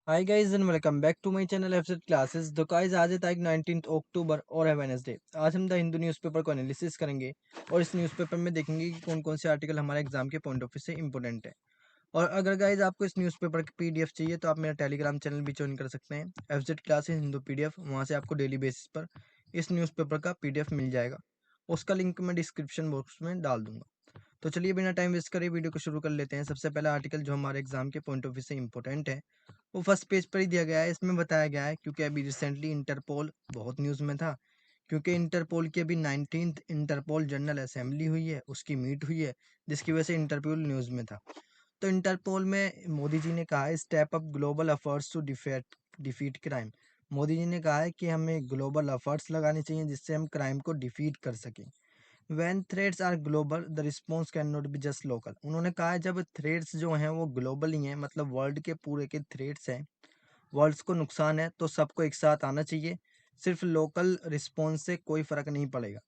Hi guys and welcome back to my channel FZ classes. तो guys आज है तारीख 19 अक्टूबर और है वेडनेसडे। आज हम द हिंदू न्यूज़पेपर को एनालिसिस करेंगे और इस न्यूज़पेपर में देखेंगे कि कौन कौन से आर्टिकल हमारे एग्जाम के पॉइंट ऑफ व्यू से इंपॉर्टेंट है। और अगर गाइज आपको इस न्यूज़पेपर की पीडीएफ चाहिए तो आप मेरा टेलीग्राम चैनल भी ज्वाइन कर सकते हैं, एफजेड क्लासेस हिंदू पीडीएफ। वहाँ से आपको डेली बेसिस पर इस न्यूज़पेपर का पीडीएफ मिल जाएगा। उसका लिंक मैं डिस्क्रिप्शन बॉक्स में डाल दूंगा। तो चलिए बिना टाइम वेस्ट करे वीडियो को शुरू कर लेते हैं। सबसे पहला आर्टिकल जो हमारे एग्जाम के पॉइंट ऑफ व्यू से इंपॉर्टेंट है वो फर्स्ट पेज पर ही दिया गया है। इसमें बताया गया है क्योंकि अभी रिसेंटली इंटरपोल बहुत न्यूज़ में था, क्योंकि इंटरपोल की अभी 19th इंटरपोल जनरल असेंबली हुई है, उसकी मीट हुई है, जिसकी वजह से इंटरपोल न्यूज़ में था। तो इंटरपोल में मोदी जी ने कहा है step up global efforts to defeat crime. Modi ji ने कहा है कि हमें ग्लोबल एफर्ट्स लगाने चाहिए जिससे हम क्राइम को डिफीट कर सकें। When threads are global the response can not be just local. उन्होंने कहा है जब थ्रेड्स जो हैं वो ग्लोबल ही हैं, मतलब वर्ल्ड के पूरे के थ्रेड्स हैं, वर्ल्ड्स को नुकसान है, तो सबको एक साथ आना चाहिए। सिर्फ लोकल रिस्पॉन्स से कोई फर्क नहीं पड़ेगा।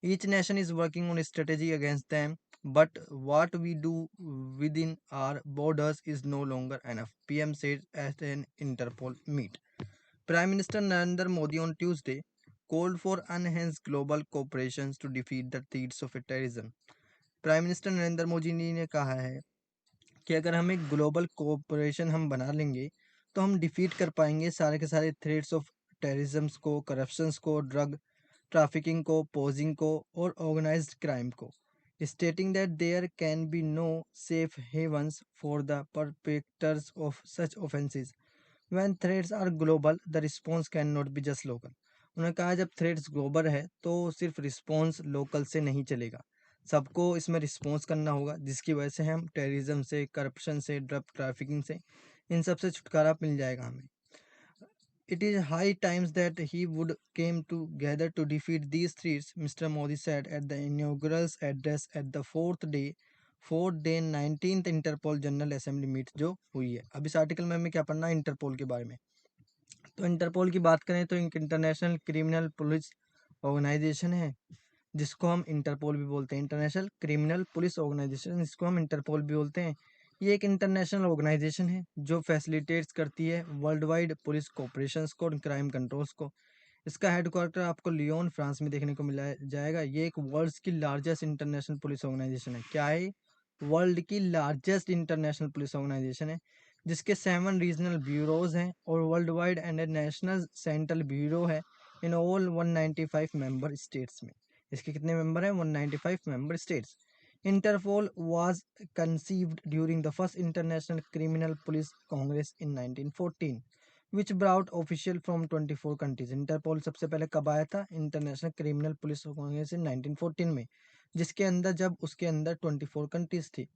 Each nation is working on strategy against them, but what we do within our borders is no longer enough, PM said at an Interpol meet. Prime Minister Narendra Modi on Tuesday called for enhanced global cooperation to defeat the threats of terrorism. Prime minister Narendra Modi ji ने कहा है कि अगर हम एक global cooperation हम बना लेंगे तो हम डिफीट कर पाएंगे सारे के सारे थ्रेट्स ऑफ टेररिज्म को, करप्शंस को, ड्रग ट्रैफिकिंग को, पोजिंग को और ऑर्गेनाइज्ड क्राइम को, stating that there can be no safe havens for the perpetrators of such offenses. When threats are global, the response cannot be just local. उन्होंने कहा जब threats global है तो सिर्फ रिस्पॉन्स लोकल से नहीं चलेगा, सबको इसमें रिस्पॉन्स करना होगा, जिसकी वजह से हम टेररिज्म से, करप्शन से, ड्रग ट्रैफिकिंग से, इन सब से छुटकारा मिल जाएगा हमें। It is high times that he would came together to defeat these threats, Mr. Modi said at the inaugural address at the fourth day 19th Interpol general assembly meet जो हुई है। अब इस आर्टिकल में हमें क्या पढ़ना है इंटरपोल के बारे में। तो इंटरपोल की बात करें तो एक इंटरनेशनल क्रिमिनल पुलिस ऑर्गेनाइजेशन है, जिसको हम इंटरपोल भी बोलते हैं। इंटरनेशनल क्रिमिनल पुलिस ऑर्गेनाइजेशन, जिसको हम इंटरपोल भी बोलते हैं। ये एक इंटरनेशनल ऑर्गेनाइजेशन है जो फैसिलिटेट्स करती है वर्ल्ड वाइड पुलिस कोऑपरेशंस को और क्राइम कंट्रोल्स को। इसका हेडक्वार्टर आपको लियोन फ्रांस में देखने को मिला जाएगा। ये एक वर्ल्ड की लार्जेस्ट इंटरनेशनल पुलिस ऑर्गेनाइजेशन है। क्या है? वर्ल्ड की लार्जेस्ट इंटरनेशनल पुलिस ऑर्गेनाइजेशन है, जिसके 7 रीजनल ब्यूरोज हैं और world wide and national central bureau है इन ऑल 195 मेंबर स्टेट्स में। इसके कितने मेंबर हैं? 195 member states. Interpol was conceived during the first international criminal police congress in 1914 which brought official from 24 countries. Interpol सबसे पहले कब आया था? International criminal police congress in 1914 में, जिसके अंदर जब उसके अंदर 24 कंट्रीज थी,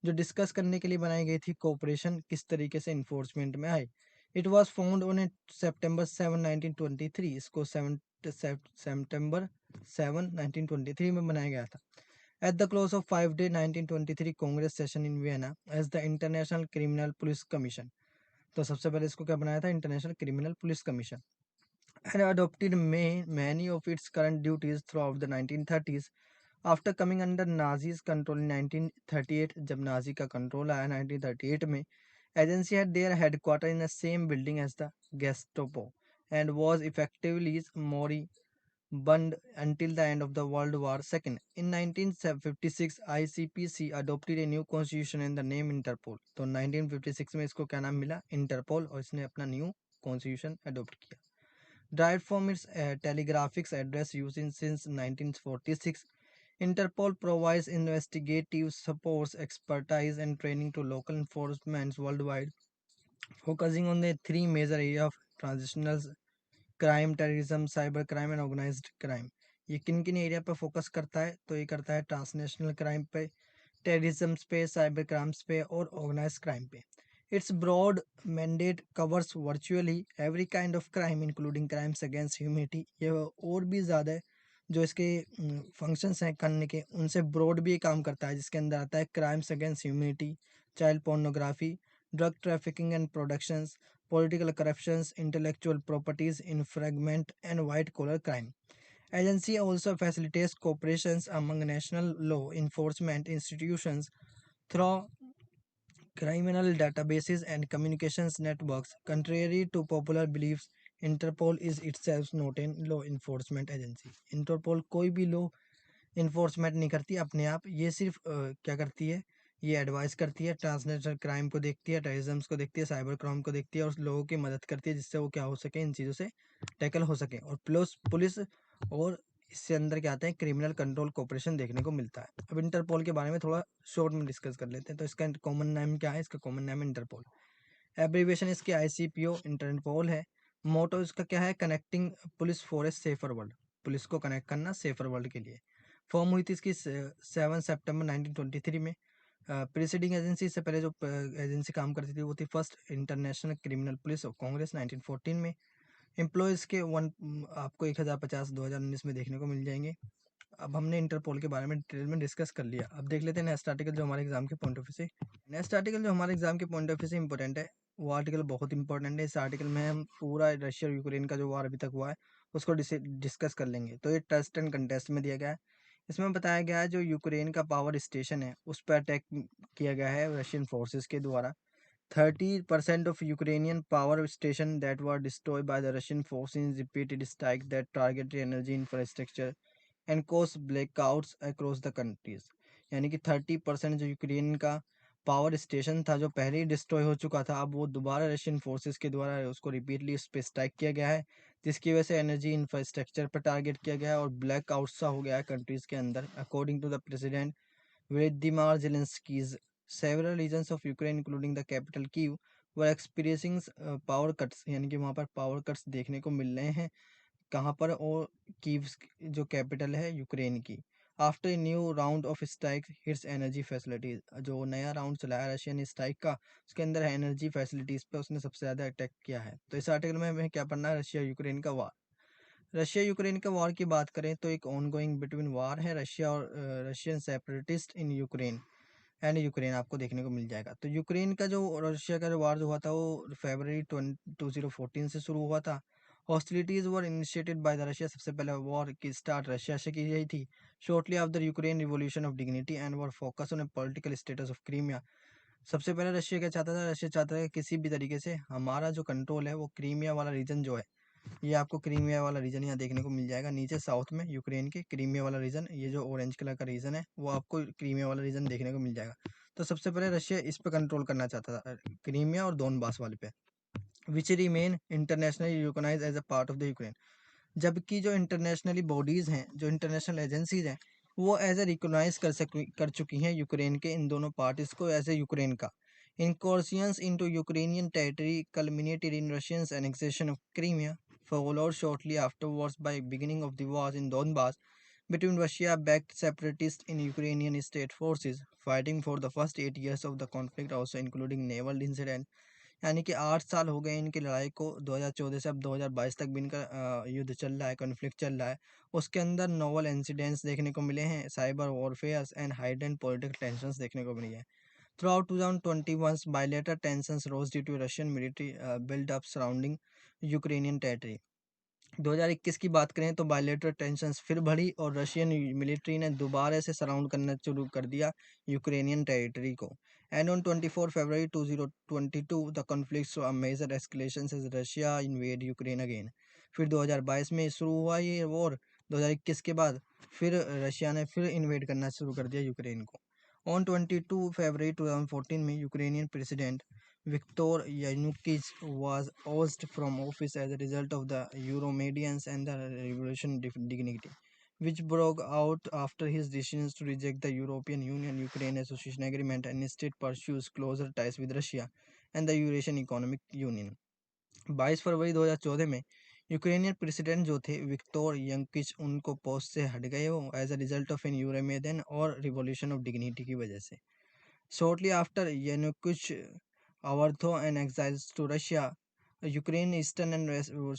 जो डिस्कस करने के लिए बनाई गई थी कोऑपरेशन किस तरीके से इन्फोर्समेंट में आए। It was found on September 7 1923। इसको सेप्टेम्बर 7 1923 में बनाया गया था। At the close of 5 day 1923 congress session in Vienna as the international criminal police commission. तो सबसे पहले इसको क्या बनाया था? International criminal police commission. And adopted many of its current duties throughout the 1930s after coming under Nazis control in 1938। जब Nazi का control आया 1938 में, agency had their headquarters in the same building as the Gestapo and was effectively moribund until the end of the World War II. In 1956, ICPC adopted a new constitution and the name Interpol. तो 1956 में इसको क्या नाम मिला? Interpole, और इसने अपना new constitution adopt किया। Derived from its telegraphic address used since 1946, Interpol provides investigative support, expertise, and training to local enforcement worldwide, focusing on the three major areas of transitional crime, terrorism, cyber crime, and organized crime. ये किन किन area पे focus करता है? तो ये करता है ट्रांसनेशनल क्राइम पे, टेररिज्म पे, साइबर क्राइम्स पे और ऑर्गेनाइज क्राइम पे। It's broad mandate covers virtually every kind of crime including crimes against humanity. ये और भी ज़्यादा है जो इसके फंक्शंस हैं करने के, उनसे ब्रॉड भी ये काम करता है, जिसके अंदर आता है crimes against humanity, child pornography, drug trafficking and productions, political corruptions, intellectual properties infringement, and white collar crime. Agency also facilitates cooperations among national law enforcement institutions through criminal databases and communications networks. Contrary to popular beliefs, Interpol is itself not a law enforcement agency. Interpol कोई भी law enforcement नहीं करती अपने आप, ये सिर्फ क्या करती है, ये एडवाइस करती है, ट्रांसनेशनल क्राइम को देखती है, टेररिज्म को देखती है, साइबर क्राइम को देखती है और लोगों की मदद करती है जिससे वो क्या हो सके, इन चीज़ों से टैकल हो सके। और प्लस पुलिस और इससे अंदर क्या आता है, क्रिमिनल कंट्रोल कोऑपरेशन देखने को मिलता है। अब इंटरपोल के बारे में थोड़ा शॉर्ट में डिस्कस कर लेते हैं। तो इसका कॉमन नेम क्या है, इसका कॉमन नेम इंटरपोल, एब्रीविएशन इसकी ICPO इंटरपोल है। मोटो इसका क्या है, connecting police for a safer world, police को कनेक्ट करना सेफर वर्ल्ड के लिए। फॉर्म हुई थी इसकी 7 सितंबर 1923 में। प्रीसीडिंग एजेंसी, से पहले जो एजेंसी काम करती थी वो थी first international criminal police of Congress 1914 में। एम्प्लॉयज़ के आपको 1050 2019 में देखने को मिल जाएंगे। अब हमने इंटरपोल के बारे में डिटेल में डिस्कस कर लिया। अब देख लेते हैं नेक्स्ट आर्टिकल जो हमारे एग्जाम के पॉइंट ऑफ व्यू से, नेक्स्ट आर्टिकल जो हमारे एग्जाम के पॉइंट ऑफ व्यू से इंपॉर्टेंट है, वो आर्टिकल बहुत इंपॉर्टेंट है। इस आर्टिकल में हम पूरा रशिया और यूक्रेन का जो वार अभी तक हुआ है उसको डिस्कस कर लेंगे। तो ये टेस्ट एंड कंटेस्ट में दिया गया है। इसमें बताया गया है जो यूक्रेन का पावर स्टेशन है उस पर अटैक किया गया है रशियन फोर्सेस के द्वारा। 30% of Ukrainian power stations that were destroyed by the Russian forces in repeated strikes that targeted energy infrastructure and cos blackouts across the countries. यानी कि 30% जो यूक्रेन का पावर स्टेशन था जो पहले ही डिस्ट्रॉय हो चुका था, अब वो दोबारा रशियन फोर्सेस के द्वारा उसको रिपीटली उस पर स्ट्राइक किया गया है, जिसकी वजह से एनर्जी इंफ्रास्ट्रक्चर पर टारगेट किया गया है और ब्लैकआउट सा हो गया है कंट्रीज के अंदर। According to the president Volodymyr Zelensky's, several regions of Ukraine including the capital Kyiv were experiencing power cuts, यानी कि वहाँ पर पावर कट्स देखने को मिल रहे हैं। कहाँ पर, और कीव जो कैपिटल है यूक्रेन की। After new round of strike hits energy facilities, जो नया राउंड चलाया रशियन स्ट्राइक का उसके अंदर एनर्जी फैसिलिटीज पे उसने सबसे ज़्यादा अटैक किया है। तो इस आर्टिकल में हमें क्या पढ़ना है, रशिया यूक्रेन का वार। रशिया यूक्रेन का वॉर की बात करें तो एक ऑनगोइंग बिटवीन वार है रशिया और Russian separatist in Ukraine and Ukraine आपको देखने को मिल जाएगा। तो यूक्रेन का जो रशिया का जो वार जो हुआ था वो फरवरी 2014 से शुरू हुआ था। Hostilities were initiated by the Russia, सबसे पहले वॉर की स्टार्ट रशिया से की गई थी। Shortly after Ukraine revolution of dignity and were focus on political status of Crimea. सबसे पहले रशिया क्या चाहता था, रशिया चाहता था कि किसी भी तरीके से हमारा जो कंट्रोल है वो क्रीमिया वाला रीजन जो है, ये आपको क्रीमिया वाला रीजन यहाँ देखने को मिल जाएगा नीचे साउथ में यूक्रेन के क्रीमिया वाला रीजन, ये जो ऑरेंज कलर का रीजन है वो आपको क्रीमिया वाला रीजन देखने को मिल जाएगा। तो सबसे पहले रशिया इस पे कंट्रोल करना चाहता था, क्रीमिया और दोनबास वाले पे, which remain internationally recognize as a part of the Ukraine. जबकि जो इंटरनेशनली बॉडीज हैं, जो इंटरनेशनल एजेंसीज हैं, वो एज ए रिकोगनाइज कर चुकी हैं यूक्रेन के इन दोनों पार्टीज को एज ए यूक्रेन का। Incursions into Ukrainian territory culminated in Russia's annexation of Crimea, followed shortly afterwards by beginning of the wars in Donbass between Russia-backed separatists and Ukrainian state forces, fighting for the first 8 years of the conflict, also including naval incidents। यानी कि 8 साल हो गए इनकी लड़ाई को, 2014 से अब 2022 तक भी इनका युद्ध चल रहा है, कॉन्फ्लिक्ट चल रहा है। उसके अंदर नोवल इंसिडेंट्स देखने को मिले हैं, cyber warfares and hidden political tensions देखने को मिली है। Throughout 2021, bilateral tensions rose due to Russian military build-up surrounding Ukrainian territory। 2021 की बात करें तो बायलेटरल टेंशंस फिर बढ़ी और रशियन मिलिट्री ने दोबारा से सराउंड करना शुरू कर दिया यूक्रेनियन टेरिटरी को। And on 24 February 2022 the conflict saw a major escalation as Russia invaded Ukraine again. फिर 2022 में शुरू हुआ ये वॉर, 2021 के बाद फिर रशिया ने फिर इन्वेड करना शुरू कर दिया यूक्रेन को। ऑन 22 फरवरी 2014 में Ukrainian president Viktor Yanukovych was ousted from office as a result of the Euromaidan and the Revolution Dignity, which broke out after his decision to reject the European Union-Ukraine Association Agreement and instead pursues closer ties with Russia and the Eurasian Economic Union। 22 फरवरी 2014 में Ukrainian president जो थे victor यंकिच उनको post से हट गए वो as a result of an Euromaidan और revolution of dignity की वजह से। Shortly after Yanukovych overthrow and exiles to Russia, Ukraine eastern and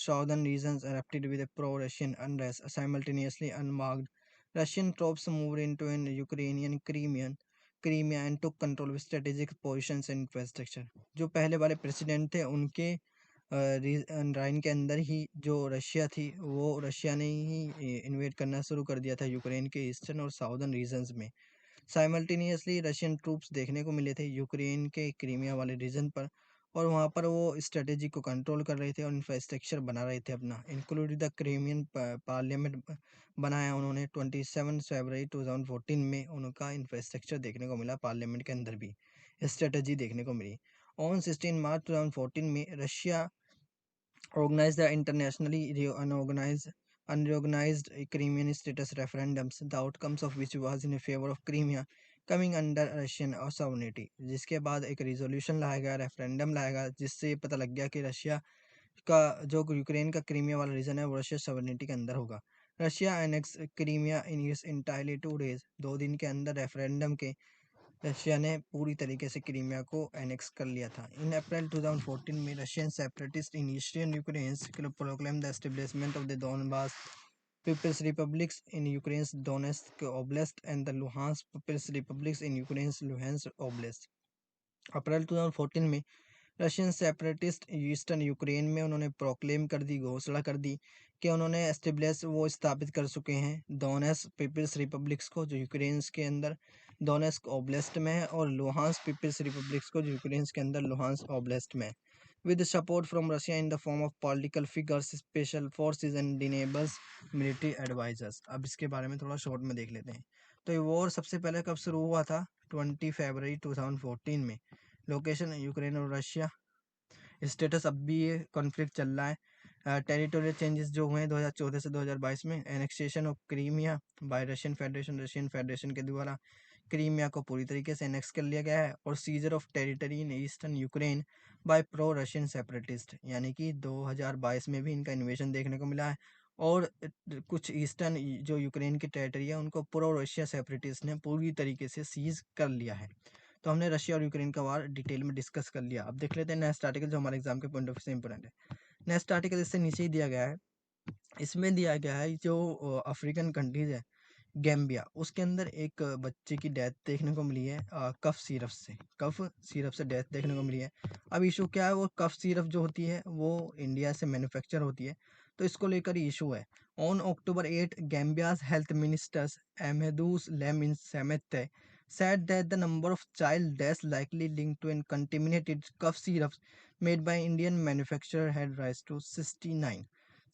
southern regions erupted with a pro-Russian unrest. Simultaneously, unmarked Russian troops moved into an Ukrainian Crimea and took control of strategic positions and infrastructure। जो पहले वाले president थे उनके राइन के अंदर ही जो Russia थी वो रशिया ने ही इन्वेड करना शुरू कर दिया था यूक्रेन के ईस्टर्न और साउदर्न रीजन्स में। साइमल्टेनियसली रशियन ट्रूप्स देखने को मिले थे यूक्रेन के क्रीमिया वाले रीजन पर, और वहाँ पर वो स्ट्रेटेजी को कंट्रोल कर रहे थे और इंफ्रास्ट्रक्चर बना रहे थे अपना, इंक्लूडिंग द क्रीमियन पार्लियामेंट बनाया उन्होंने 27 फरवरी 2014 में। उनका इंफ्रास्ट्रक्चर देखने को मिला, पार्लियामेंट के अंदर भी स्ट्रेटेजी देखने को मिली। ऑन 16 मार्च 2014 में Russia organized the internationally unreorganized Crimean status referendums, the outcomes of which was in favor of Crimea coming under Russian sovereignty। जिसके बाद एक रिजोल्यूशन लाया गया, रेफरेंडम लाया गया, जिससे ये पता लग गया कि रशिया का जो यूक्रेन का क्रीमिया वाला रीजन है वो रशिया सॉवरेनिटी के अंदर होगा। Russia annex Crimea in its entirely 2 days, 2 दिन के अंदर रेफरेंडम के रशिया ने पूरी तरीके से क्रीमिया को एनेक्स कर लिया था। इन अप्रैल 2014 में Russian separatist in eastern Ukraine proclaim the establishment of the Donbas people's republics in Ukraine's Donetsk oblast and the Luhansk people's republics in Ukraine's Luhansk oblast. April 2014 में रशियन सेपरेटिस्ट ईस्टर्न यूक्रेन में उन्होंने proclaim कर दी, घोषणा कर दी कि उन्होंने establish वो स्थापित कर चुके हैं डोनेस्क पीपल्स रिपब्लिक्स को, जो यूक्रेन के अंदर डोनेस्क ओब्लास्ट में है, और लुहांस्क पीपल्स रिपब्लिक्स को, जो यूक्रेन के अंदर लुहांस्क ओब्लास्ट में है, with support from Russia in the form of political figures, special forces and enables military advisers. अब इसके बारे में थोड़ा शॉर्ट में देख लेते हैं। तो ये वॉर सबसे पहले कब शुरू हुआ था? 20 फरवरी 2014 में। लोकेशन यूक्रेन और रशिया। स्टेटस अब भी ये कॉन्फ्लिक्ट चल रहा है। टेरिटोरियल चेंजेस जो हुए हैं 2014 से 2022 में, annexation of Crimea bye Russian federation के द्वारा क्रीमिया को पूरी तरीके से एनेक्स कर लिया गया है, और seizure of territory in eastern Ukraine by pro Russian separatist, यानी कि 2022 में भी इनका इन्वेशन देखने को मिला है, और कुछ ईस्टर्न जो यूक्रेन की टेरिटरी है उनको प्रो रशिया सेपरेटिस्ट ने पूरी तरीके से सीज कर लिया है। तो हमने रशिया और यूक्रेन का वार डिटेल में डिस्कस कर लिया। अब देख लेते हैं नेक्स्ट आर्टिकल जो हमारे एग्जाम के पॉइंट ऑफ व्यू से इंपॉर्टेंट है। नेक्स्ट आर्टिकल इससे नीचे ही दिया गया है। इसमें दिया गया है जो अफ्रीकन कंट्रीज है गैम्बिया, उसके अंदर एक बच्चे की डेथ देखने को मिली है कफ सिरप से डेथ देखने को मिली है। अब इशू क्या है? वो कफ सिरप जो होती है वो इंडिया से मैन्युफैक्चर होती है, तो इसको लेकर इशू है। On October 8 Gambia's health ministers Ahmadou Lamin Samateh said that the number of child deaths likely linked to an contaminated cough syrups made by Indian manufacturer had rise to 69।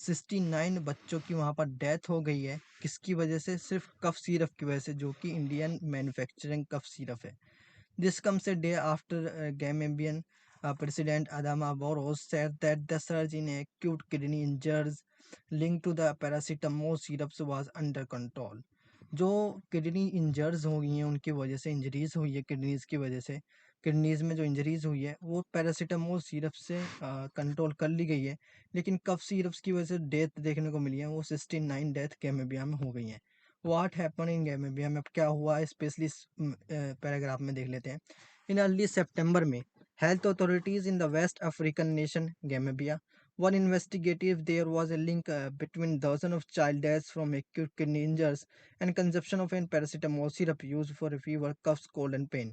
69 बच्चों की वहाँ पर डेथ हो गई है, किसकी वजह से? सिर्फ कफ सिरप की वजह से, जो कि इंडियन मैन्युफैक्चरिंग कफ सिरप है। This comes a day after Gambian President Adama Barrow said that the surge in acute kidney injuries linked to the paracetamol syrups was under control। जो kidney इंजर्स हो गई हैं उनकी वजह से, इंजरीज हुई है किडनीज की वजह से, किडनीज में जो इंजरीज हुई है वो पैरासीटामोल सिरप से कंट्रोल कर ली गई है, लेकिन कफ सिरप्स की वजह से डेथ देखने को मिली है, वो 69 डेथ गैम्बिया में हो गई हैं। व्हाट हैपन इन गैम्बिया में, अब क्या हुआ है स्पेशली इस पैराग्राफ में देख लेते हैं। इन अर्ली सितंबर में health authorities in the west African nation Gambia one investigative there was a link between dozen of child deaths from acute kidney injuries and consumption of an paracetamol syrup used for fever, coughs, cold and pain।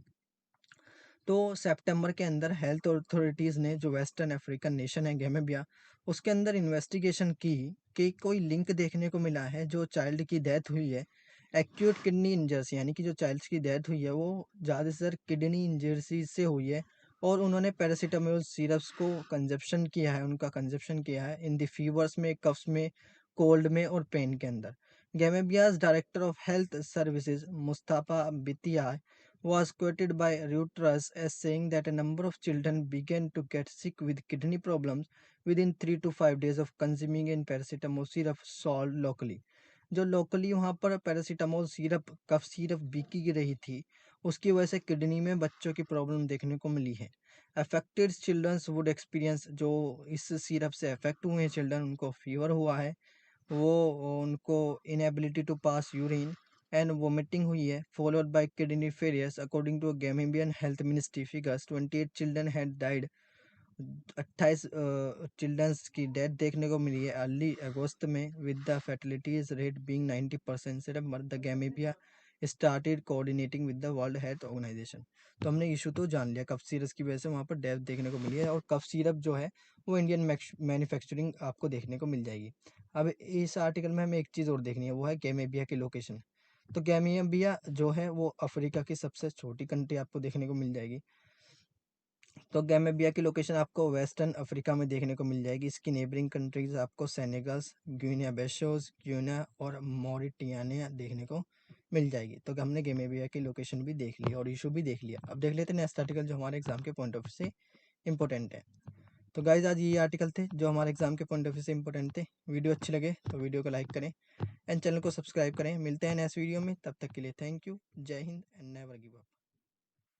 तो सितंबर के अंदर health authorities ने, जो western African nation है Gambia, उसके अंदर investigation की कि कोई लिंक देखने को मिला है, जो चाइल्ड की डेथ हुई है एक्यूट किडनी इंजर्स, यानी कि जो चाइल्ड की डेथ हुई है वो ज़्यादातर किडनी इंजर्सी से हुई है, और उन्होंने पैरासीटामोल सिरप्स को कंजप्शन किया है, उनका कंजप्शन किया है इन द फीवर्स में, कफ्स में, कोल्ड में और पेन के अंदर। Gambia's director of health services Mustapha Bittaye was quoted by Reuters as saying that a number of children began to get sick with kidney problems within 3 to 5 days of consuming in paracetamol syrup sold locally। जो locally वहाँ पर paracetamol syrup, cough syrup बिकी रही थी, उसकी वजह से kidney में बच्चों की प्रॉब्लम देखने को मिली है। अफेक्टेड चिल्ड्रंस वुड एक्सपीरियंस, जो इस सिरप से अफेक्ट हुए हैं चिल्ड्रन, उनको फीवर हुआ है, वो उनको inability to pass urine and vomiting हुई है, followed by kidney failures. According to Gambian health ministry figures 28 children had died. 28 childrens की डेथ देखने को मिली है अर्ली अगस्त में, with the fatalities rate being 90%। सिर्फ the Gambia started coordinating with the world health organization. तो हमने issue तो जान लिया, कफ सीरप की वजह से वहाँ पर डेथ देखने को मिली है, और कफ सीरप जो है वो इंडियन मैन्युफैक्चरिंग आपको देखने को मिल जाएगी। अब इस आर्टिकल में हमें एक चीज़ और देखनी है, वो है गैम्बिया की लोकेशन। तो गैम्बिया जो है वो अफ्रीका की सबसे छोटी कंट्री आपको देखने को मिल जाएगी। तो गैम्बिया की लोकेशन आपको वेस्टर्न अफ्रीका में देखने को मिल जाएगी। इसकी नेबरिंग कंट्रीज आपको सेनेगल्स, गिनिया बेशोस, गिनिया और मॉरिटानिया देखने को मिल जाएगी। तो हमने गैम्बिया की लोकेशन भी देख ली और इशू भी देख लिया। अब देख लेते हैं नेक्स्ट आर्टिकल जो हमारे एग्जाम के पॉइंट ऑफ व्यू से इंपॉर्टेंट है। तो गाइज आज ये आर्टिकल थे जो हमारे एग्जाम के पॉइंट ऑफ व्यू से इंपॉर्टेंट थे। वीडियो अच्छी लगे तो वीडियो को लाइक करें एंड चैनल को सब्सक्राइब करें। मिलते हैं नेक्स्ट वीडियो में, तब तक के लिए थैंक यू, जय Hind and never give up.